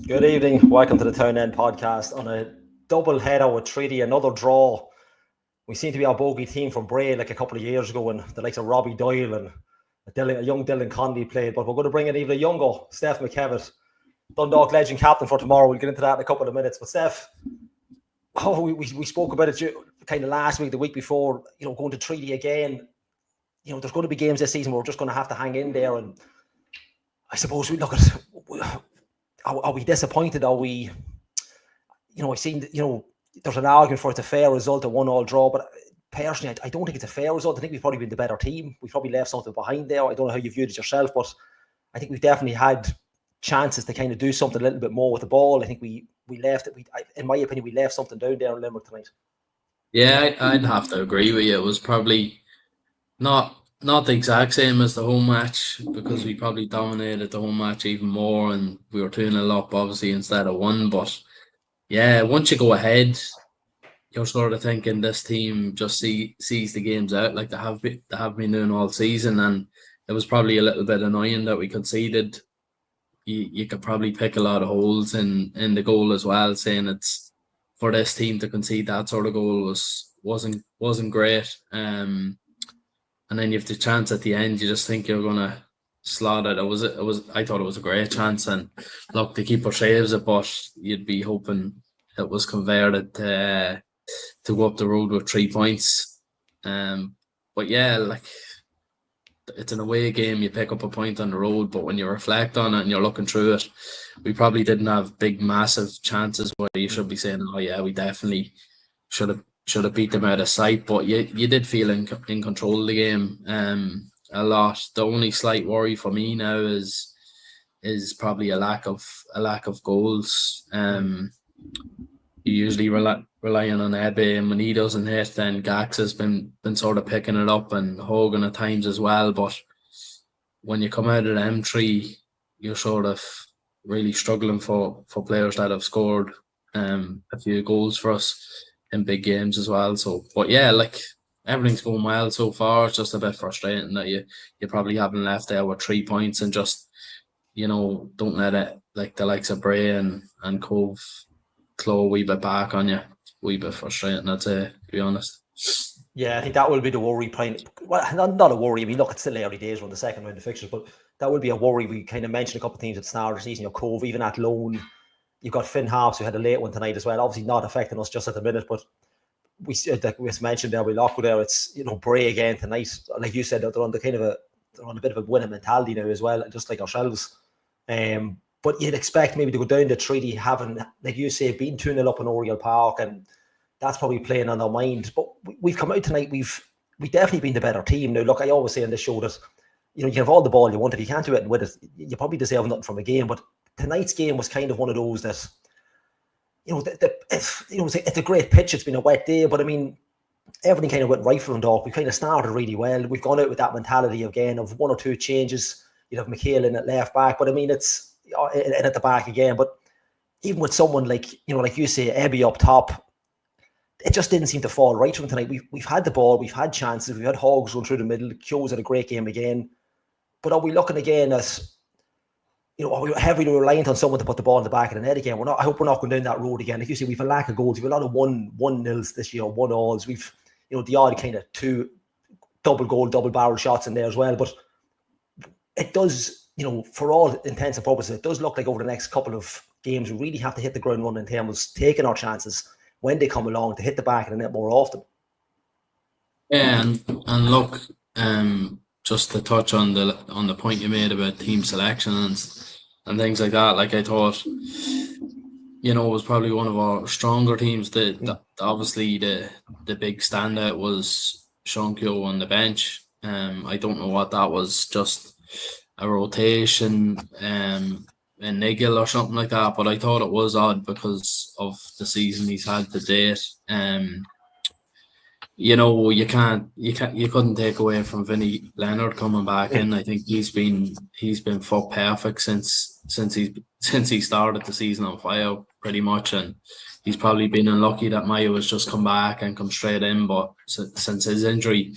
Good evening. Welcome to the Town End podcast on a double header with Treaty, another draw. We seem to be our bogey team from Bray like a couple of years ago when the likes of Robbie Doyle and a young Dylan Conley played. But we're going to bring in even a younger Steph McKevitt, Dundalk legend captain for tomorrow. We'll get into that in a couple of minutes. But Steph, we spoke about it kind of last week, the week before, going to Treaty again. There's going to be games this season where we're just going to have to hang in there. And I suppose we look at... Are we disappointed? Are we, I've seen, there's an argument for it's a fair result, a 1-1 draw, but personally, I don't think it's a fair result. I think we've probably been the better team. We've probably left something behind there. I don't know how you viewed it yourself, but I think we've definitely had chances to kind of do something a little bit more with the ball. I think we left it. In my opinion, we left something down there in Limerick tonight. Yeah, I'd have to agree with you. It was probably not the exact same as the home match because we probably dominated the home match even more and we were 2-0 up obviously instead of 1. But yeah, once you go ahead, you're sort of thinking this team just sees the games out like they have been doing all season, and it was probably a little bit annoying that we conceded. You could probably pick a lot of holes in the goal as well, saying it's for this team to concede that sort of goal wasn't great. And then you have the chance at the end. You just think you're gonna slot it. I thought it was a great chance, and look, the keeper saves it, but you'd be hoping it was converted to go up the road with 3 points. But yeah, like it's an away game. You pick up a point on the road, but when you reflect on it and you're looking through it, we probably didn't have big, massive chances where you should be saying, "Oh yeah, we definitely should have beat them out of sight," but you did feel in control of the game a lot. The only slight worry for me now is probably a lack of goals. You usually relying on Ebbe, and when he doesn't hit, then Gax has been sort of picking it up, and Hogan at times as well. But when you come out of the M3, you're sort of really struggling for players that have scored a few goals for us in big games as well. So, but yeah, like everything's going well so far. It's just a bit frustrating that you probably haven't left there with 3 points and just don't let it, like the likes of Bray and Cove, claw a wee bit back on you. Wee bit frustrating, I'd say, to be honest. Yeah, I think that will be the worry. Well, not a worry. I mean, look, it's still early days on the second round of fixtures, but that will be a worry. We kind of mentioned a couple of teams at the start of the season. Cove, even at loan. You've got Finn Harps, who had a late one tonight as well. Obviously not affecting us just at the minute, but we mentioned there, we lock there. It's Bray again tonight. Like you said, they're on a bit of a winning mentality now as well, just like ourselves. But you'd expect maybe to go down the Treaty having, like you say, been 2-0 up in Oriel Park, and that's probably playing on their mind. But we've come out tonight. We've definitely been the better team. Now, look, I always say on this show that you can have all the ball you want. If you can't do it with it, you probably deserve nothing from a game. But tonight's game was kind of one of those that, it's a great pitch. It's been a wet day, but I mean, everything kind of went right for Dundalk. We kind of started really well. We've gone out with that mentality again of 1 or 2 changes. You'd have McHale in at left back, but I mean, it's and at the back again. But even with someone like like you say, Ebby up top, it just didn't seem to fall right from tonight. We've had the ball, we've had chances, we've had Hogs going through the middle. Kyo's had a great game again, but are we looking again as are we heavily reliant on someone to put the ball in the back of the net again? I hope we're not going down that road again. Like you say, we've a lack of goals. We've a lot of 1-0s this year, 1-alls. We've the odd kind of 2 double goal, double barrel shots in there as well. But it does, for all intents and purposes, it does look like over the next couple of games, we really have to hit the ground running in terms of taking our chances when they come along to hit the back of the net more often. Yeah, and look, just to touch on the point you made about team selection and things like that. Like I thought, it was probably one of our stronger teams. Obviously the big standout was Sean Keogh on the bench. I don't know what that was, just a rotation, a niggle or something like that. But I thought it was odd because of the season he's had to date. You couldn't take away from Vinny Leonard coming back in. I think he's been fuck perfect since he started the season on fire pretty much, and he's probably been unlucky that Maya has just come back and come straight in, but since his injury.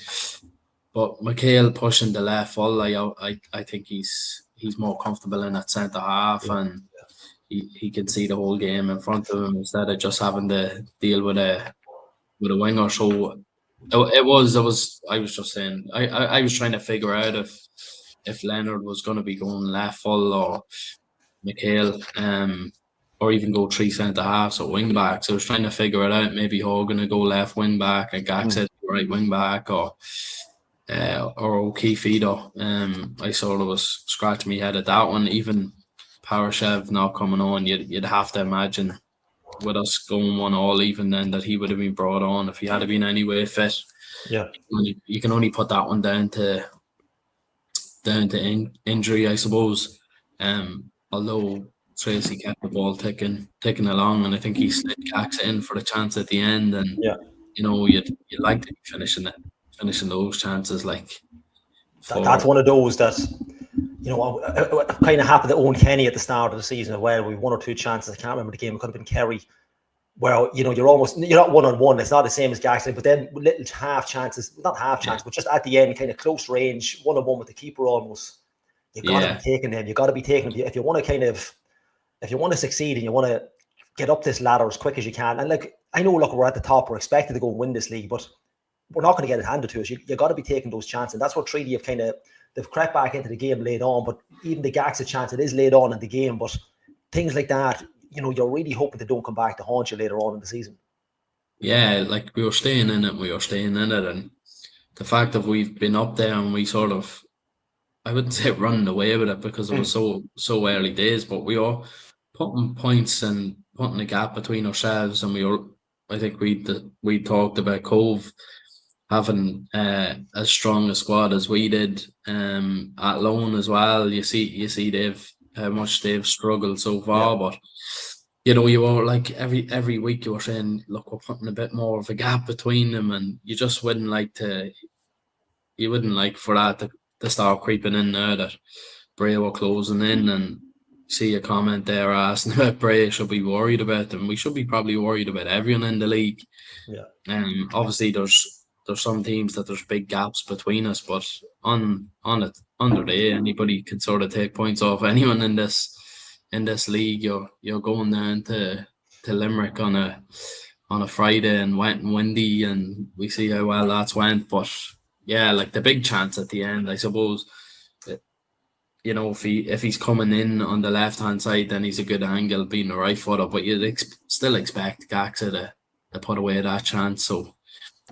But Michael pushing the left full, I think he's more comfortable in that centre half, and he can see the whole game in front of him instead of just having to deal with a winger. So I was just saying, I was trying to figure out if Leonard was going to be going left full or Michael, or even go three centre halves or wing backs. I was trying to figure it out. Maybe Hogan to go left wing back and Gaxed right wing back, or O'Keefe either. I sort of was scratching my head at that one. Even Parashev not coming on, you'd have to imagine with us going 1-1 even then that he would have been brought on if he had been anyway fit. Yeah, you can only put that one down to injury, I suppose. Although Tracy kept the ball ticking along, and I think he slid Cax in for the chance at the end, and you'd like to be finishing those chances like. That's one of those that kind of happened to Owen Kenny at the start of the season as well. We one or two chances. I can't remember the game. It could have been Kerry. Well, you're not 1-on-1. It's not the same as Gaxley, but then with little half chances, not half chances, but just at the end, kind of close range, 1-on-1 with the keeper almost. You got to be taking them. You got to be taking them if you want to succeed and you want to get up this ladder as quick as you can. And I know, we're at the top. We're expected to go and win this league, but we're not going to get it handed to us. You got to be taking those chances. And that's what Treaty they've crept back into the game late on. But even the Gaxa chance, it is late on in the game. But things like that, you're really hoping they don't come back to haunt you later on in the season. Yeah, like we were staying in it. And the fact that we've been up there and we sort of, I wouldn't say running away with it because it was so early days, but we are putting points and putting a gap between ourselves. And I think we talked about Cove having as strong a squad as we did at loan as well. You see how much they've struggled so far, but you were like every week you were saying, look, we're putting a bit more of a gap between them, and you just wouldn't like for that to start creeping in now that Bray were closing in. And see a comment there asking about Bray should be worried about them. We should be probably worried about everyone in the league. Obviously there's some teams that there's big gaps between us, but on the day, anybody can sort of take points off anyone in this league. You're going down to Limerick on a Friday and wet and windy, and we see how well that's went. But yeah, like the big chance at the end, I suppose. If he's coming in on the left hand side, then he's a good angle being the right footer. But you'd still expect Gaxa to put away that chance. So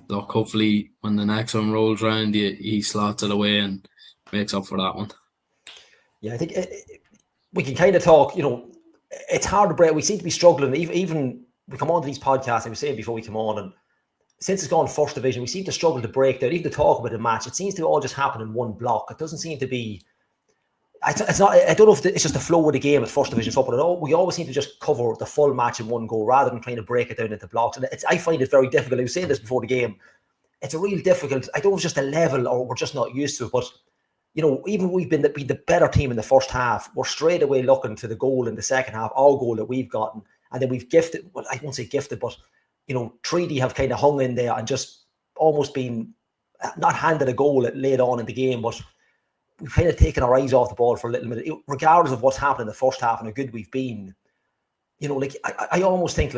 look, hopefully when the next one rolls around, he slots it away and makes up for that one. Yeah, I think we can kind of talk, it's hard to break. We seem to be struggling. Even we come on to these podcasts, I was saying before we come on, and since it's gone first division, we seem to struggle to break down, even to talk about the match. It seems to all just happen in one block. It doesn't seem to be, it's not, I don't know if it's just the flow of the game at first division football at all. We always seem to just cover the full match in one go rather than trying to break it down into blocks. And I find it very difficult. I was saying this before the game. It's a real difficult, I don't know if it's just a level or we're just not used to it, but even we've been the better team in the first half, we're straight away looking to the goal in the second half, our goal that we've gotten. And then we've gifted, well, I won't say gifted, but, Treaty have kind of hung in there and just almost been not handed a goal late on in the game, but we've kind of taken our eyes off the ball for a little bit, regardless of what's happened in the first half and how good we've been. I almost think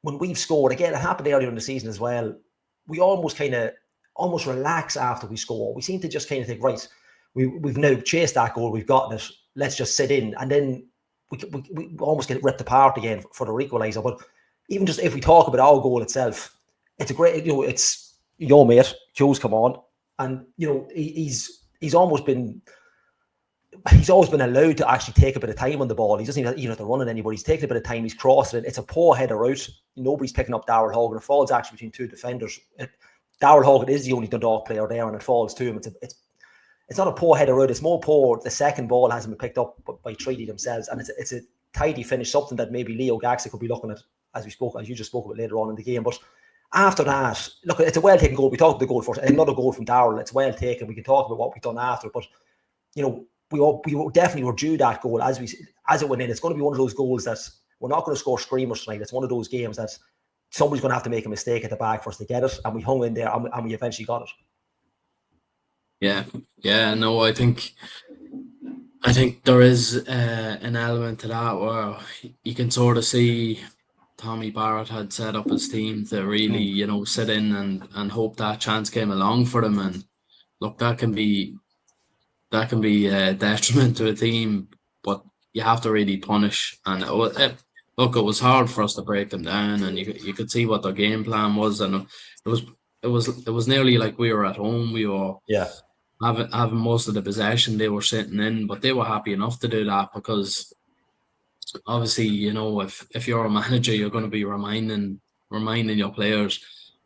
when we've scored, again, it happened earlier in the season as well, we almost relax after we score. We seem to just kind of think, right, we've now chased that goal, we've gotten it, let's just sit in. And then we almost get ripped apart again for the equaliser. But even just if we talk about our goal itself, it's a great, it's your mate, Joe's come on. And he's always been allowed to actually take a bit of time on the ball. He doesn't even have to run it anymore. He's taking a bit of time. He's crossing it. It's a poor header out. Nobody's picking up Darrell Hogan. It falls actually between two defenders. Darrell Hogan is the only Dundalk player there, and it falls to him. It's not a poor header out. It's more poor. The second ball hasn't been picked up by Treaty themselves, and it's a tidy finish, something that maybe Leo Gaxa could be looking at, as you just spoke about later on in the game. But after that, look, it's a well taken goal. We talked about the goal first. Another goal from Darrell. It's well taken. We can talk about what we've done after, but we definitely were due that goal as it went in. It's going to be one of those goals that we're not going to score screamers tonight. It's one of those games that somebody's going to have to make a mistake at the back for us to get it, and we hung in there and we eventually got it. Yeah. No, I think there is an element to that where you can sort of see Tommy Barrett had set up his team to really, sit in and hope that chance came along for them. And look, that can be a detriment to a team, but you have to really punish. And it was hard for us to break them down, and you could see what their game plan was, and it was nearly like we were at home. We were having most of the possession. They were sitting in, but they were happy enough to do that because obviously, if you're a manager, you're going to be reminding your players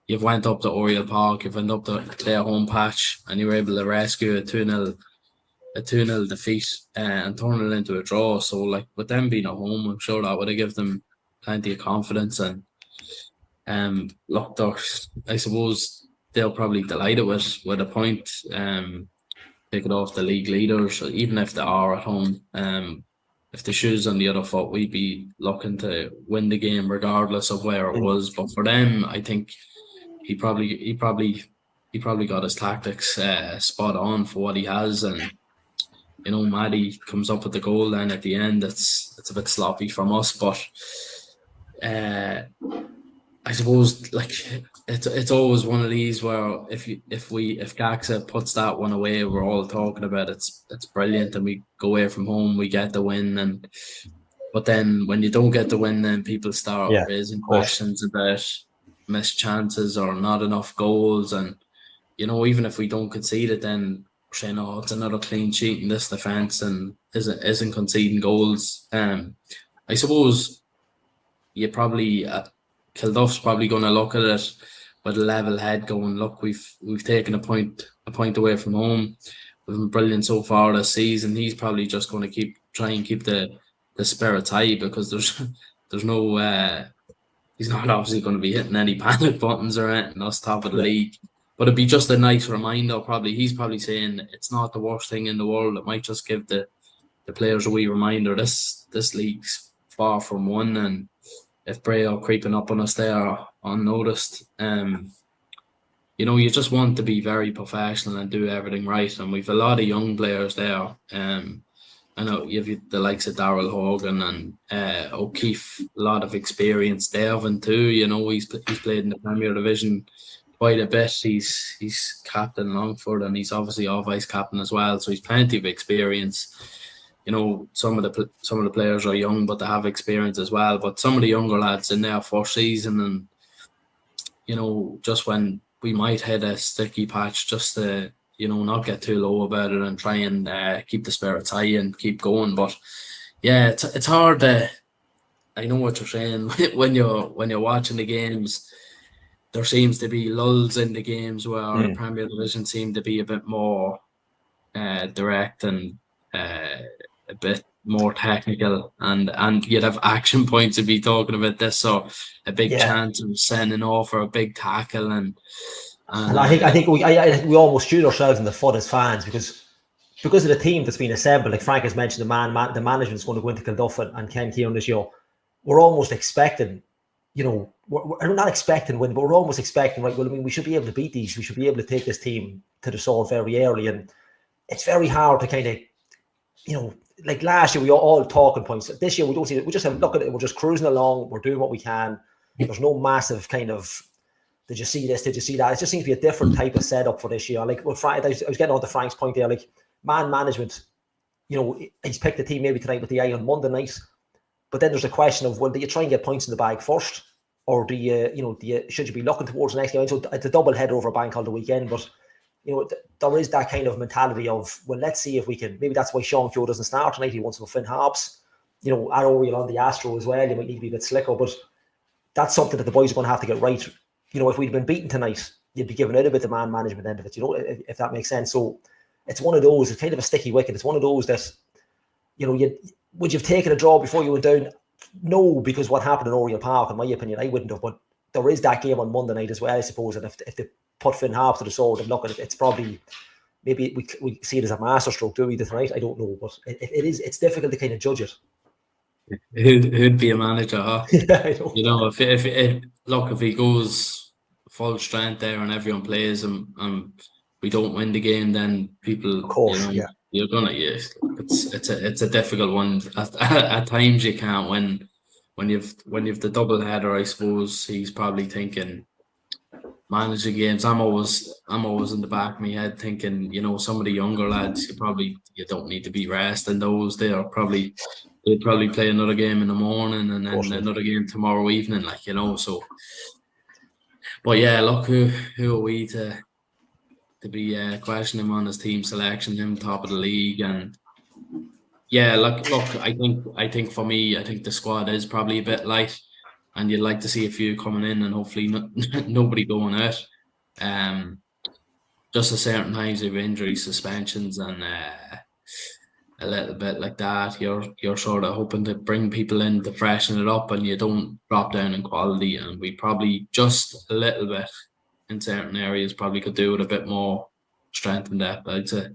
you've went up to Oriel Park, you've went up to their home patch, and you were able to rescue a 2-0 defeat and turn it into a draw. So, like, with them being at home, I'm sure that would have given them plenty of confidence. And look, I suppose they'll probably delighted with a point. Take it off the league leaders, even if they are at home. If the shoes on the other foot, we'd be looking to win the game regardless of where it was. But for them, I think he probably got his tactics spot on for what he has. And Maddie comes up with the goal. Then at the end, it's a bit sloppy from us, but I suppose like it's always one of these where if Gaxa puts that one away, we're all talking about it's brilliant, and we go away from home, we get the win, but then when you don't get the win, then people start raising questions about missed chances or not enough goals, and even if we don't concede it, then we're saying, oh, it's another clean sheet in this defence and isn't conceding goals. I suppose you probably. Kilduff's probably going to look at it with a level head, going, look, we've taken a point away from home. We've been brilliant so far this season. He's probably just going to try and keep the spirits high, because there's no he's not obviously going to be hitting any panic buttons or anything us top of the league. But it'd be just a nice reminder. He's probably saying it's not the worst thing in the world. It might just give the players a wee reminder. This league's far from won, and if Bray are creeping up on us there unnoticed, you just want to be very professional and do everything right. And we've a lot of young players there. I know you've the likes of Darrell Hogan and O'Keefe, a lot of experience. Devon too. He's played in the Premier Division quite a bit. He's captain Longford, and he's obviously our vice captain as well. So he's plenty of experience. Some of the players are young, but they have experience as well. But some of the younger lads in their first season, and just when we might hit a sticky patch, just to not get too low about it and try and keep the spirits high and keep going. But yeah, it's hard. I know what you're saying. when you're watching the games, there seems to be lulls in the games where the Premier Division seem to be a bit more direct and a bit more technical, and you'd have action points to be talking about this, so a big chance of sending off or a big tackle, and I think we almost shoot ourselves in the foot as fans because of the team that's been assembled. Like Frank has mentioned, the management's going to go into Kilduff and Ken Kieran this year. We're almost expecting, we're not expecting win, but we're almost expecting, right? Well, I mean, we should be able to beat these. We should be able to take this team to the sword very early, and it's very hard to kind of, like last year, we all talking points. This year, we don't see it. We just have look at it. We're just cruising along. We're doing what we can. There's no massive kind of, did you see this? Did you see that? It just seems to be a different type of setup for this year. Like, well, Frank, I was getting on to Frank's point there. Like, man management, he's picked the team maybe tonight with the eye on Monday night. But then there's a question of, well, do you try and get points in the bag first? Or should you be looking towards the next game? So it's a double header over a bank holiday weekend. But there is that kind of mentality of, well, let's see if we can. Maybe that's why Sean Keogh doesn't start tonight. He wants to go Finn Harps. At Oriel on the Astro as well. You might need to be a bit slicker, but that's something that the boys are going to have to get right. If we'd been beaten tonight, you'd be giving out a bit the man management end of it, if that makes sense. So it's one of those, it's kind of a sticky wicket. It's one of those that, would you have taken a draw before you went down? No, because what happened in Oriel Park, in my opinion, I wouldn't have. But there is that game on Monday night as well, I suppose. And if they put Finn Harps to the sword and look at it, it's probably, maybe we see it as a masterstroke, do we, tonight? I don't know. But it's difficult to kind of judge it. Who'd be a manager, huh? Yeah, I know. If he goes full strength there and everyone plays and we don't win the game, then people, of course, you're gonna. It's a difficult one. At times you can't win. When you've the double header, I suppose he's probably thinking, manage the games. I'm always in the back of my head thinking, some of the younger lads, you don't need to be resting those. They'll probably play another game in the morning and then another game tomorrow evening, so. But yeah, look, who are we to be questioning him on his team selection, him top of the league? And yeah, look, I think for me, I think the squad is probably a bit light, and you'd like to see a few coming in and hopefully nobody going out. Just a certain times of injuries, suspensions, and a little bit like that, you're sort of hoping to bring people in to freshen it up, and you don't drop down in quality. And we probably just a little bit in certain areas probably could do with a bit more strength and depth, I'd say.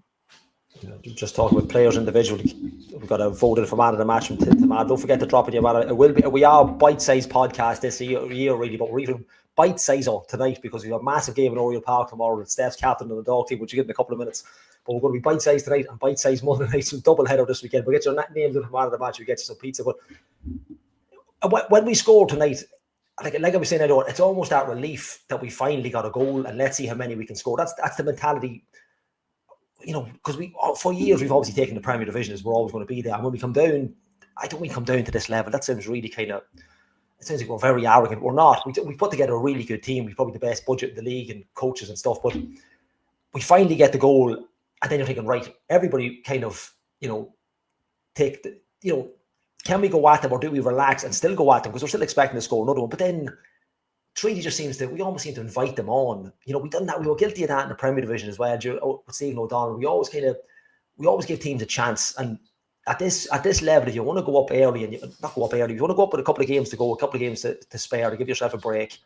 Just talking about players individually, we've got a voted for man of the match from Timad. Don't forget to drop in your man. It will be. We are bite-sized podcast this year really, but we're even bite-sizer tonight because we have a massive game in Oriel Park tomorrow. It's Steph's captain of the Dundalk team, which you get in a couple of minutes. But we're going to be bite-sized tonight and bite-sized Monday night, so double header this weekend. We'll get your names in the man of the match. We get you some pizza. But when we score tonight, like I was saying earlier, it's almost that relief that we finally got a goal, and let's see how many we can score. That's the mentality. Because for years we've obviously taken the Premier Division as we're always going to be there. And when we come down, I don't mean come down to this level. That sounds really it sounds like we're very arrogant. We're not. We put together a really good team. We've probably the best budget in the league and coaches and stuff. But we finally get the goal, and then you're thinking, right, everybody kind of, take the, can we go at them or do we relax and still go at them? Because we're still expecting to score another one. But then Treaty just we almost seem to invite them on. We've done that. We were guilty of that in the Premier Division as well. With Stephen O'Donnell, we always give teams a chance. And at this level, if you want to go up early if you want to go up with a couple of games to go, a couple of games to spare, to give yourself a break,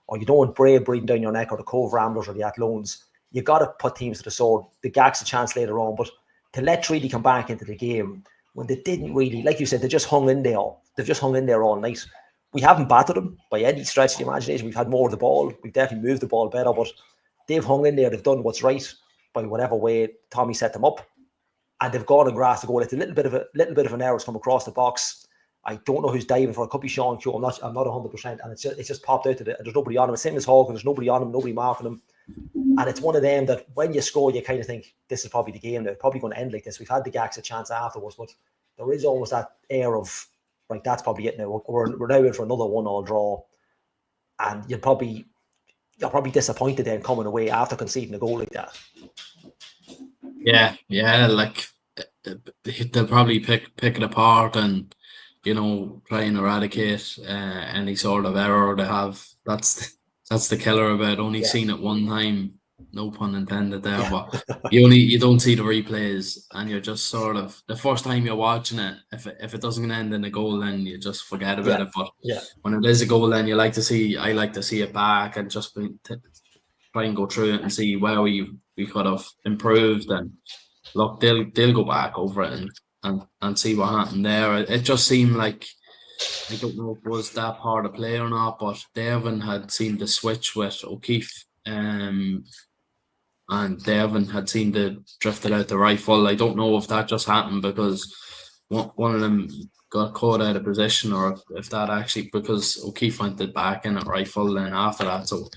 or you don't want Bray breathing down your neck, or the Cove Ramblers or the Athlons, you got to put teams to the sword. The Gags a chance later on, but to let Treaty come back into the game when they didn't really, like you said, they just hung in there. They've just hung in there all night. We haven't battered them by any stretch of the imagination. We've had more of the ball. We've definitely moved the ball better, but they've hung in there. They've done what's right by whatever way Tommy set them up, and they've gone and grasped the goal. It's a little bit of an error has come across the box. I don't know who's diving for it. Could be Sean Keogh. I'm not 100%, and it's just popped out to there's nobody on him. Same as Hawken. There's nobody on him. Nobody marking him, and it's one of them that when you score, you kind of think this is probably the game now. It's probably going to end like this. We've had the Gags a chance afterwards, but there is almost that air of, right, that's probably it now. We're now in for another 1-1 draw, and you're probably disappointed then coming away after conceding a goal like that. Yeah, like they'll probably pick it apart and try and eradicate any sort of error they have. That's the killer about only seeing it one time. No pun intended there, but you don't see the replays, and you're just sort of, the first time you're watching it, if it doesn't end in a goal, then you just forget about it. But when it is a goal, then I like to see it back and just try and go through it and see where we could have improved. And look, they'll go back over it and see what happened there. It just seemed like, I don't know if it was that part of play or not, but Devon had seemed to switch with O'Keefe. And Devon had seemed to drift it out the rifle. I don't know if that just happened because one of them got caught out of position, or if that actually, because O'Keefe went it back in at rifle then after that. So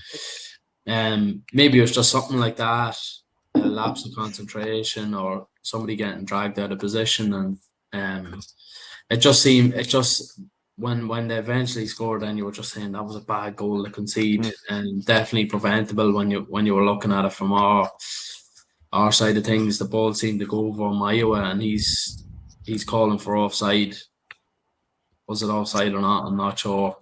maybe it was just something like that, a lapse of concentration, or somebody getting dragged out of position. And it just when they eventually scored, then you were just saying that was a bad goal to concede, and definitely preventable when you were looking at it from our our side of things, the ball seemed to go over Iowa, and he's calling for offside. Was it offside or not? I'm not sure.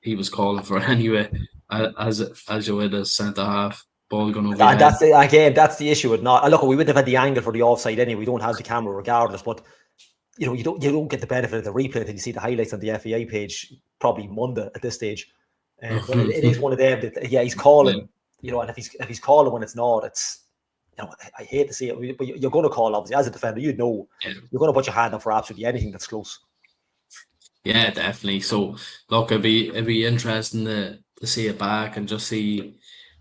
He was calling for it anyway, as you would as centre half. Ball going over your And head. that's the issue with not. Look, we wouldn't have had the angle for the offside anyway. We don't have the camera regardless, but you don't get the benefit of the replay until you see the highlights on the FAI page probably Monday at this stage. But it is one of them that he's calling. And if he's calling when it's not, it's I hate to see it, but you're going to call, obviously, as a defender. You're going to put your hand up for absolutely anything that's close. Yeah, definitely. So look, it'd be interesting to see it back and just see,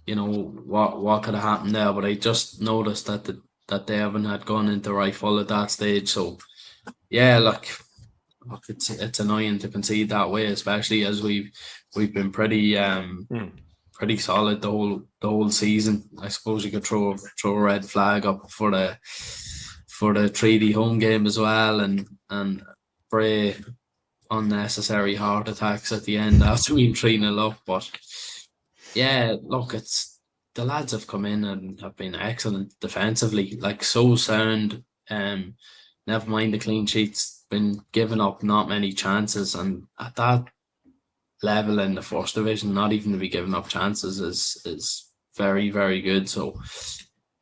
what could have happened there. But I just noticed that Devon had gone into right full at that stage. So yeah, look, it's annoying to concede that way, especially as we've been pretty solid the whole season. I suppose you could throw a red flag up for the Treaty home game as well, and Bray unnecessary heart attacks at the end after being 3-0 up. But yeah, look, it's the lads have come in and have been excellent defensively, like so sound. Never mind the clean sheets, been giving up not many chances, and at that level in the first division, not even to be giving up chances is very, very good. So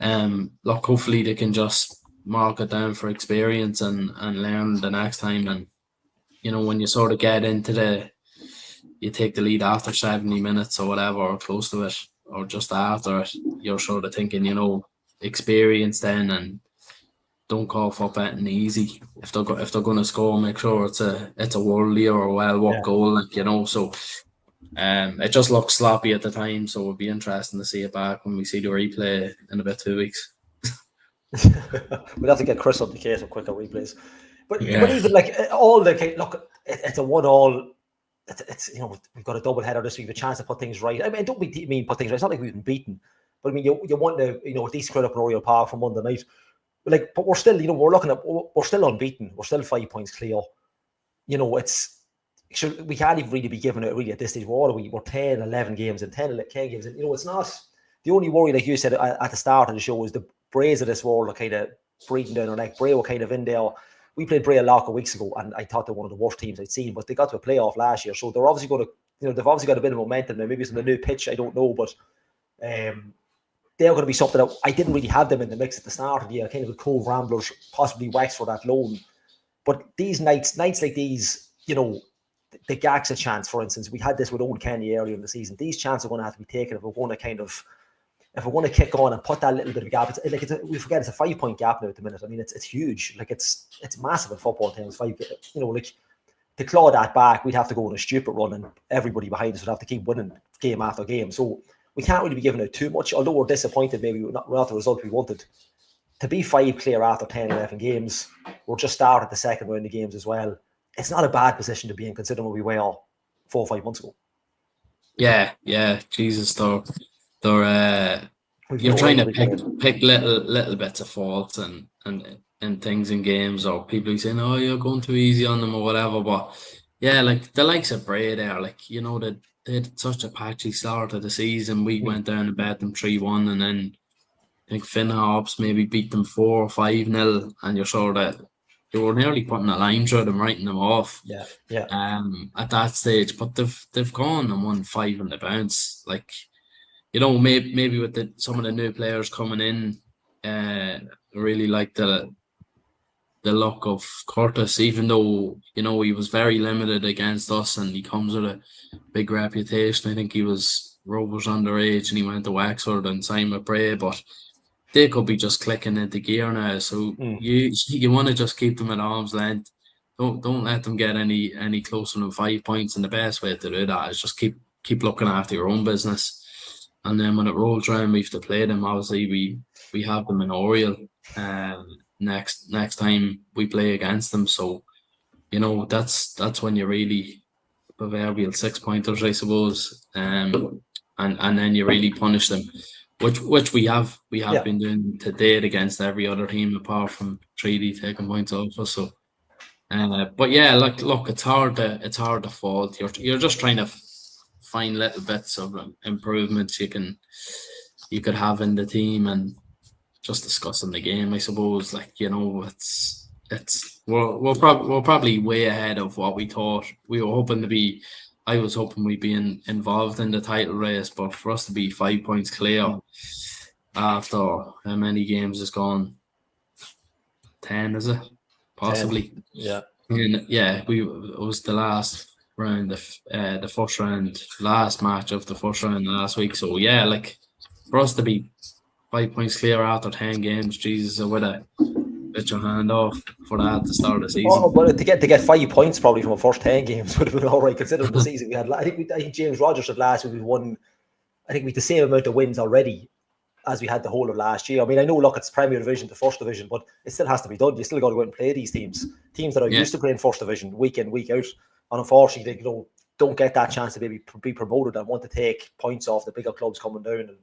look, hopefully they can just mark it down for experience and learn the next time. And when you sort of get into you take the lead after 70 minutes or whatever, or close to it, or just after it, you're sort of thinking, experience then, and don't call for betting easy. If they're going to score, make sure it's a worldly or a well-worked goal, So it just looks sloppy at the time. So it'll be interesting to see it back when we see the replay in about 2 weeks. We'll have to get Chris on the case of quicker replays. But even all look, it's a 1-1. It's we've got a double header this week, a chance to put things right. I mean, don't mean put things right. It's not like we've been beaten, but I mean, you want to at least clear up in Oriel Park from Monday night. But we're still we're still unbeaten. We're still 5 points clear. We can't even really be giving it really at this stage. We're 10, 11 games and 10 games, and it's not the only worry, like you said at the start of the show, is the Brays of this world are kind of breathing down our neck. Bray were kind of in there. We played Bray a lot of weeks ago, and I thought they're one of the worst teams I'd seen. But they got to a playoff last year, so they're obviously going to, they've obviously got a bit of momentum. Maybe it's on a new pitch, I don't know, but they're going to be something that I didn't really have them in the mix at the start of the year. Kind of with Cove Ramblers, possibly Wax for that loan. But these nights like these, the Gags a chance, for instance. We had this with Owen Kenny earlier in the season. These chances are going to have to be taken if we're going to kick on and put that little bit of gap. We forget it's a 5 point gap now at the minute. I mean, it's huge. It's massive in football terms. To claw that back, we'd have to go on a stupid run, and everybody behind us would have to keep winning game after game. So we can't really be giving out too much. Although we're disappointed, maybe we're not the result we wanted. To be 5 clear after 10, 11 games, we're just started the second round of games as well. It's not a bad position to be in, considering where we were 4 or 5 months ago. Yeah, Jesus, you're trying to pick little bits of faults and things in games, or people saying, "Oh, you're going too easy on them" or whatever. But yeah, like the likes of Bray there, they had such a patchy start of the season. We went down and bet them 3-1, and then I think Finn Hobbs maybe beat them 4 or 5-0, and you're sure that you were nearly putting a line through them, writing them off. Yeah. At that stage, but they've gone and won 5 on the bounce. Maybe with some of the new players coming in, really like the look of Curtis, even though he was very limited against us, and he comes with a big reputation. I think he was Rovers underage, and he went to Wexford and signed with Bray, but they could be just clicking into gear now. So you want to just keep them at arm's length. Don't let them get any closer than 5 points, and the best way to do that is just keep looking after your own business. And then when it rolls around, we have to play them. Obviously, we have them in Oriel next time we play against them. So, that's when you really proverbial 6 pointers, I suppose. And then you really punish them, which we have been doing to date against every other team apart from Treaty taking points off us. So, but yeah, look, it's hard to fault. You're just trying to find little bits of improvements you could have in the team, and just discussing the game, I suppose. Like, you know, we're probably way ahead of what we thought. We were hoping to be. I was hoping we'd be involved in the title race, but for us to be 5 points clear after how many games has gone? 10, is it? Possibly. 10. Yeah. And yeah, it was the last round, the first round, last match of the first round last week. So yeah, like for us to be 5 points clear after 10 games, Jesus, I would have bit your hand off for that at the start of the season. Oh, but to get 5 points probably from the first 10 games would have been all right considering the season we had. I think James Rogers said last week we won. I think we had the same amount of wins already as we had the whole of last year. I mean, I know, look, it's Premier Division to First Division, but it still has to be done. You still got to go out and play these teams that are used to playing First Division week in, week out. And unfortunately, they don't get that chance to maybe be promoted and want to take points off the bigger clubs coming down. And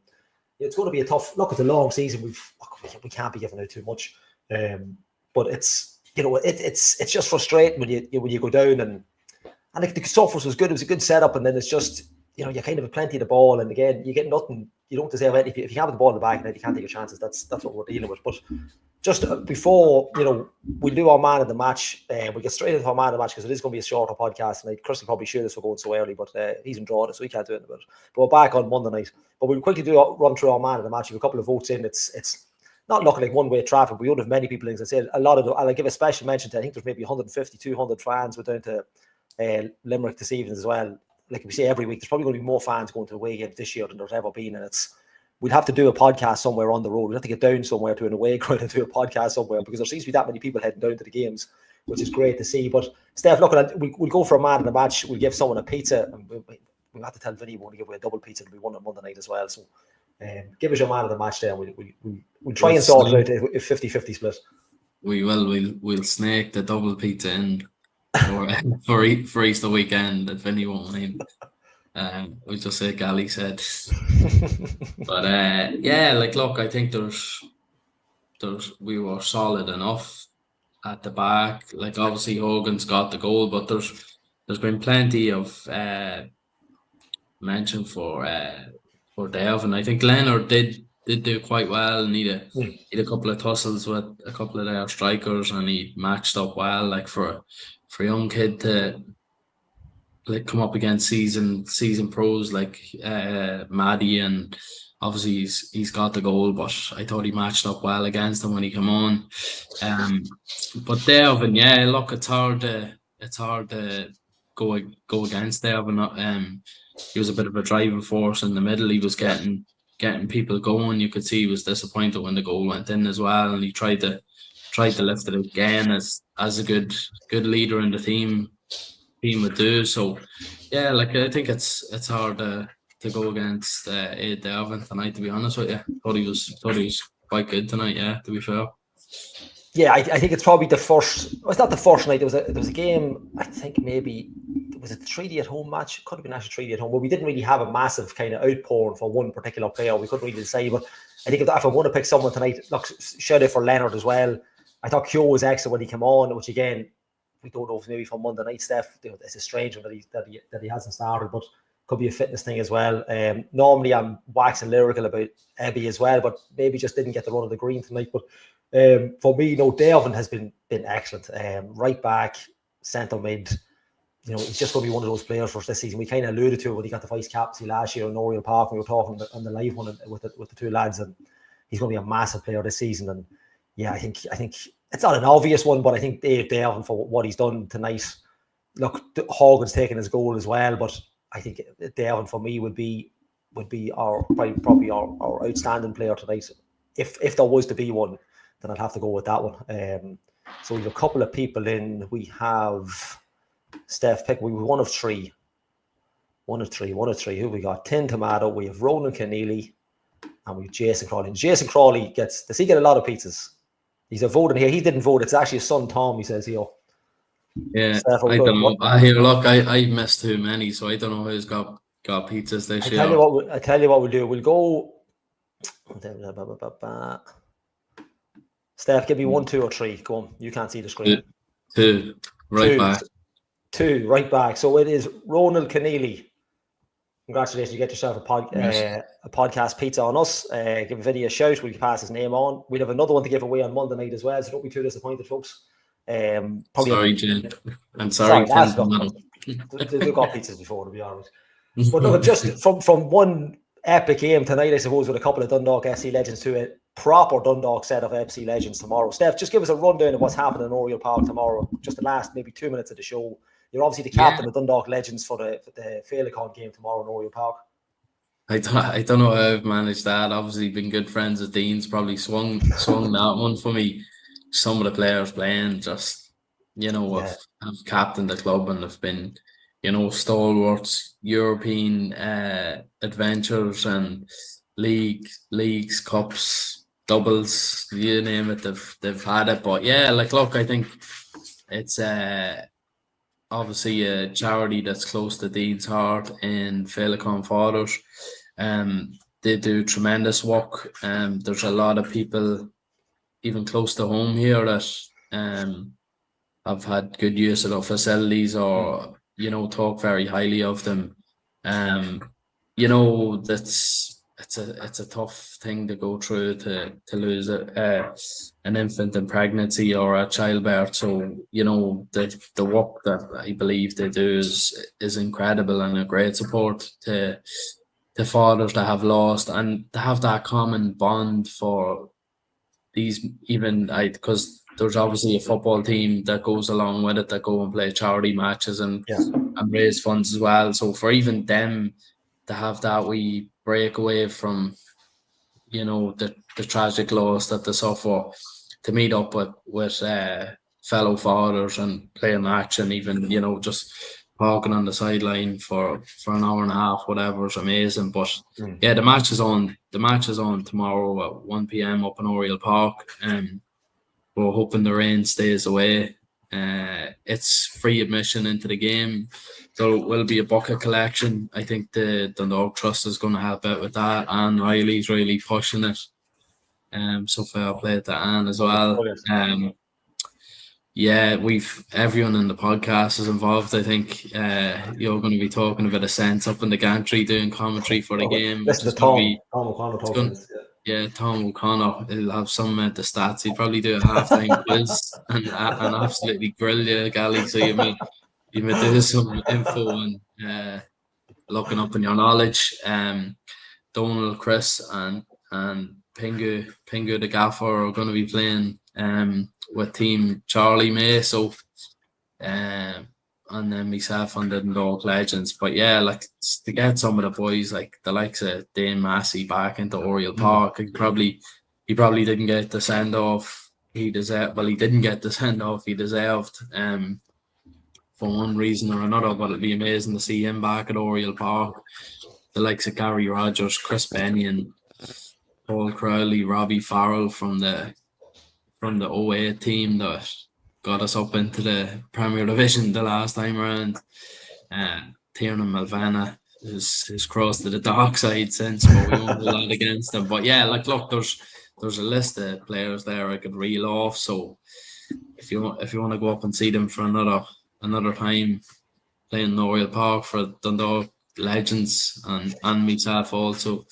it's going to be a tough. Look, it's a long season. We can't be giving out too much. But it's it's just frustrating when you go down and like the Suffers was good. It was a good setup, and then it's just you kind of have plenty of the ball, and again you get nothing. You don't deserve it if you have the ball in the back, and you can't take your chances. That's what we're dealing with. But just before we'll do our man of the match, we get straight into our man of the match because it is going to be a shorter podcast. And Chris will probably share this for going so early, but he's in draw, so he can't do it. But we're back on Monday night. But we'll quickly run through our man of the match. We have a couple of votes in. It's not looking like one-way traffic. We don't have many people in. As I said, I'll give a special mention to, I think there's maybe 150, 200 fans. We're down to Limerick this evening as well. Like we say every week, there's probably going to be more fans going to the away game this year than there's ever been. And we'd have to do a podcast somewhere on the road. We'd have to get down somewhere to an away ground and do a podcast somewhere because there seems to be that many people heading down to the games, which is great to see. But Steph, look, we'll go for a man in the match. We'll give someone a pizza. And we'll have to tell Vinny we want to give away a double pizza. It'll be one on Monday night as well. So give us your man of the match there. We'll try and sort it out a 50-50 split. We'll snake the double pizza in for Easter weekend if Vinny won't mind. We just say Gally said. But look, I think we were solid enough at the back. Like obviously Hogan's got the goal, but there's been plenty of mention for Devon. I think Leonard did do quite well, and he had a couple of tussles with a couple of their strikers, and he matched up well. Like for a young kid to like come up against season pros like Maddie, and obviously he's got the goal, but I thought he matched up well against him when he came on. But Devon, look, it's hard to go against Devon. He was a bit of a driving force in the middle. He was getting people going. You could see he was disappointed when the goal went in as well, and he tried to lift it again as a good leader in the team would do. So like I think it's hard to go against Devon tonight, to be honest with you. Thought he was quite good tonight, to be fair. Yeah, I think it's probably the first. It's not the first night. There was a game. I think maybe was it the Treaty at home match? It could have been actually Treaty at home, where we didn't really have a massive kind of outpouring for one particular player. We couldn't really decide. But I think if I want to pick someone tonight, look, shout out for Leonard as well. I thought Kyo was excellent when he came on, which again we don't know if maybe from Monday night, Steph. It's a strange one that he hasn't started, but could be a fitness thing as well. Normally I'm waxing lyrical about Ebby as well, but maybe just didn't get the run of the green tonight. But for me, Devon has been excellent. Right back, centre mid. He's just going to be one of those players for us this season. We kind of alluded to it when he got the vice captaincy last year in Oriel Park. We were talking on the live one with the two lads, and he's going to be a massive player this season. And I think it's not an obvious one, but I think Devon for what he's done tonight. Look, Hogan's taken his goal as well, but I think Devon for me would be probably our outstanding player tonight. If there was to be one, then I'd have to go with that one. So we have a couple of people in. We have Steph Pick. We were one of three. Who have we got? Tin Tomato. We have Ronan Keneally, and we have Jason Crawley. And Jason Crawley does he get a lot of pizzas? He's a voting here. He didn't vote. It's actually his son Tom. He says here. Yeah, Steph, I don't know. I missed too many, so I don't know who's got pizzas this year. I tell you what we'll do. We'll go. Steph, give me 1, 2, or 3. Go on. You can't see the screen. Two. Right back. Two. Right back. So it is Ronald Keneally. Congratulations, you get yourself Yes. a podcast pizza on us. Give Vinny a shout. We'll pass his name on. We'll have another one to give away on Monday night as well, so don't be too disappointed, folks. Sorry, Jim. I'm Sorry, sorry, that's Fintan. not. They've got pizzas before, to be honest. But look, just from one epic game tonight, I suppose, with a couple of Dundalk FC legends to a proper Dundalk set of FC legends tomorrow. Steph, just give us a rundown of what's happening in Oriel Park tomorrow. Just the last maybe 2 minutes of the show. You're obviously the captain of Dundalk Legends for the Féileacáin game tomorrow in Oriel Park. I don't know how I've managed that. Obviously, been good friends with Dean's. Probably swung that one for me. Some of the players playing just, have captained the club and have been, stalwarts, European adventures and leagues, cups, doubles, you name it. They've had it. But yeah, look, I think it's obviously a charity that's close to Dean's heart in Féileacáin Fathers. They do tremendous work. There's a lot of people even close to home here that have had good use of the facilities or talk very highly of them. It's a tough thing to go through to lose an infant in pregnancy or a childbirth. So the work that I believe they do is incredible and a great support to fathers that have lost and to have that common bond for these. Even because there's obviously a football team that goes along with it that go and play charity matches and raise funds as well. So for even them to have that we break away from, the tragic loss that they suffer, to meet up with fellow fathers and play a match and even, just talking on the sideline for an hour and a half, whatever, is amazing. But yeah, the match is on tomorrow at 1 p.m. up in Oriel Park. We're hoping the rain stays away. It's free admission into the game. So it will be a bucket collection. I think the Dundalk Trust is going to help out with that. And Riley's really pushing it. So fair play to Anne as well. We've everyone in the podcast is involved. I think you're going to be talking a bit of sense up in the gantry doing commentary for the game. Listen to Tom O'Connor talking. Tom O'Connor. He'll have some of the stats. He'll probably do a halftime quiz and absolutely grill you, Gally. So you may do some info and looking up in your knowledge. Donald, Chris, and Pingu the gaffer are going to be playing with Team Charlie May. So and then myself and the Dundalk Legends. But yeah, to get some of the boys like the likes of Dane Massey back into Oriel Park, he probably didn't get the send off he deserved. Well, he didn't get the send off he deserved. For one reason or another, but it'd be amazing to see him back at Oriel Park. The likes of Gary Rogers, Chris Bennion, Paul Crowley, Robbie Farrell from the 08 team that got us up into the Premier Division the last time around. Tiernan Malvana has crossed to the dark side since, but we won't hold that against him. But yeah, look, there's a list of players there I could reel off. So if you want to go up and see them for another time playing in Oriel Park for Dundalk Legends and myself also,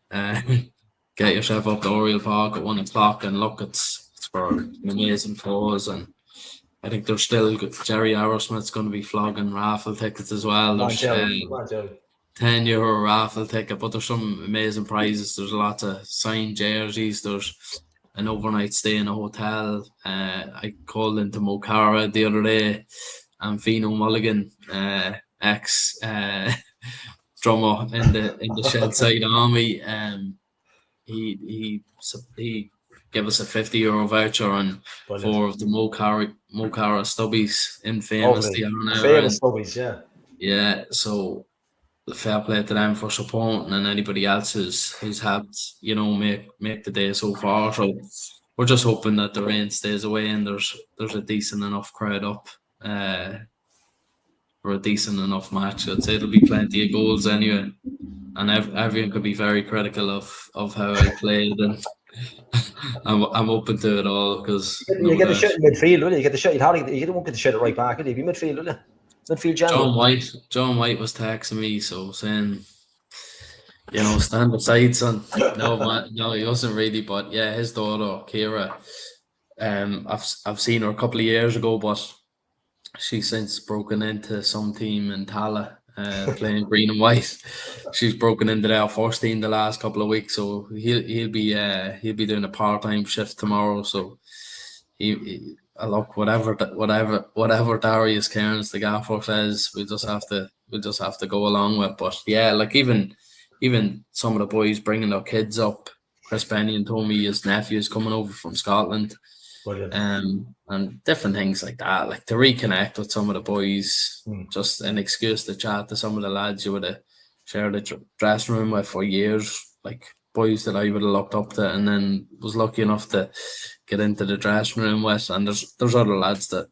get yourself up to Oriel Park at 1 o'clock and look, it's for an amazing cause. And I think there's still Jerry Arrowsmith's going to be flogging raffle tickets as well. There's €10 raffle ticket, but there's some amazing prizes. There's lots of signed jerseys. There's an overnight stay in a hotel. I called into Mocara the other day, and Fino Mulligan, ex drummer in the Shedside Army, he gave us a €50 voucher and for the Mocara Stubbies, infamous. Famous Stubbies, yeah. So fair play to them for supporting and anybody else who's helped, make the day so far. So we're just hoping that the rain stays away and there's a decent enough crowd up for a decent enough match. I'd say there'll be plenty of goals anyway, and everyone could be very critical of how I played, and I'm open to it all because you get the shot in midfield, will you? You get the shot. You don't get the shot right back, will you? Be midfield, will you? Midfield general. John White was texting me saying stand aside, son. No, man, no, he wasn't really. But yeah, his daughter, Kira, I've seen her a couple of years ago, but she's since broken into some team in Tala, playing green and white. She's broken into their first team the last couple of weeks, so he'll be doing a part-time shift tomorrow. So look, whatever Darius Cairns, the gaffer, says, we'll just have to go along with. But yeah, like even some of the boys bringing their kids up. Chris Bennion told me his nephew's coming over from Scotland. Brilliant. And different things like that, like to reconnect with some of the boys, just an excuse to chat to some of the lads you would have shared a dressing room with for years, like boys that I would have looked up to, and then was lucky enough to get into the dressing room with. And there's other lads that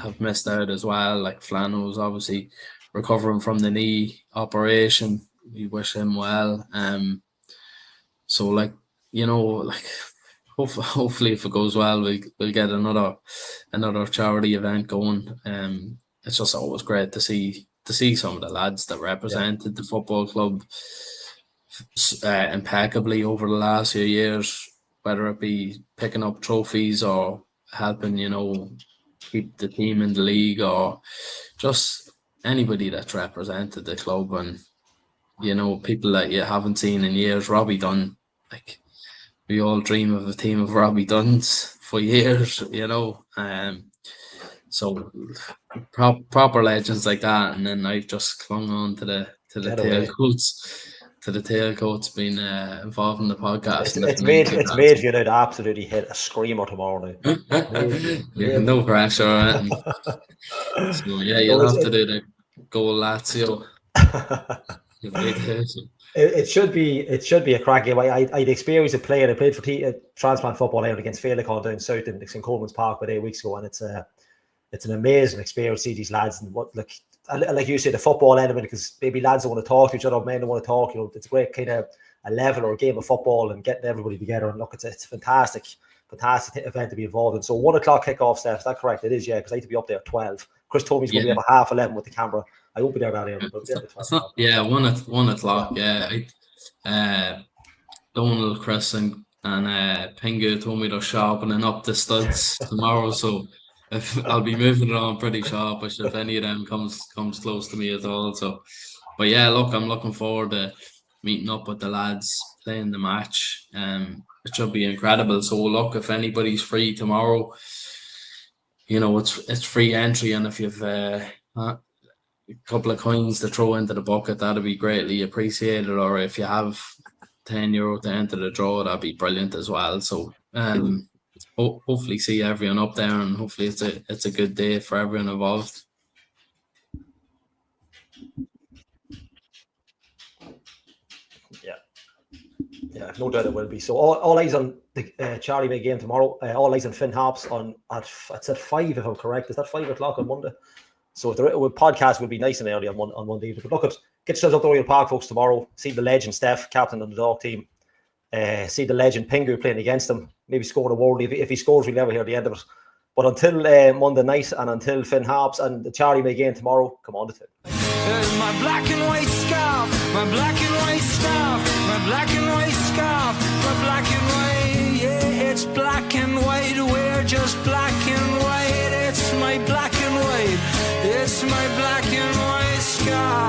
have missed out as well, like Flano's obviously recovering from the knee operation. We wish him well. So like, hopefully if it goes well, we'll get another charity event going. It's just always great to see some of the lads that represented the football club impeccably over the last few years, whether it be picking up trophies or helping keep the team in the league, or just anybody that's represented the club. And people that you haven't seen in years. Robbie Dunn, like, we all dream of a team of Robbie Dunns for years, so proper legends like that. And then I've just clung on to the tailcoats being involved in the podcast. It's made you to absolutely hit a screamer tomorrow night. No pressure. So yeah, you'll have to do the goal Lazio. It should be a crack game. I'd experienced it playing. I played for transplant football out against Féileacán down south in Coleman's Park about 8 weeks ago, and it's an amazing experience to see these lads. And what, like you say, the football element, because maybe lads don't want to talk to each other, men don't want to talk. It's a great kind of a level or a game of football and getting everybody together. And look, it's a fantastic event to be involved in. So 1 o'clock kickoff, Steph, is that correct? It is, yeah, because I have to be up there at 12. Chris told me he's going to be up at 11:30 with the camera. I won't be there that early. It's not, yeah, 1 o'clock. Yeah, Donald, Chris, and Pingu told me they're sharpening up the studs tomorrow, so I'll be moving it on pretty sharpish if any of them comes close to me at all. So, but yeah, look, I'm looking forward to meeting up with the lads, playing the match. It should be incredible. So look, if anybody's free tomorrow, it's free entry, and if you've a couple of coins to throw into the bucket, that'd be greatly appreciated. Or if you have €10 to enter the draw, that'd be brilliant as well. So hopefully see everyone up there, and hopefully it's a good day for everyone involved. Yeah, no doubt it will be. So all eyes on the Charlie May game tomorrow. All eyes on Finn Harps it's at 5 if I'm correct. Is that 5 o'clock on Monday? So the podcast will be nice and early on Monday evening. But look, get yourselves up to Royal Park, folks, tomorrow. See the legend Steph, captain of the Dundalk team. See the legend Pingu playing against him. Maybe scoring a worldie. If he scores, we'll never hear the end of it. But until Monday night, and until Finn Harps and the Charlie May game tomorrow, come on to it. My black and white scarf, my black and white scarf, my black and white scarf, my black and white, yeah, it's black and white, we're just black and white, it's my black and white, it's my black and white scarf.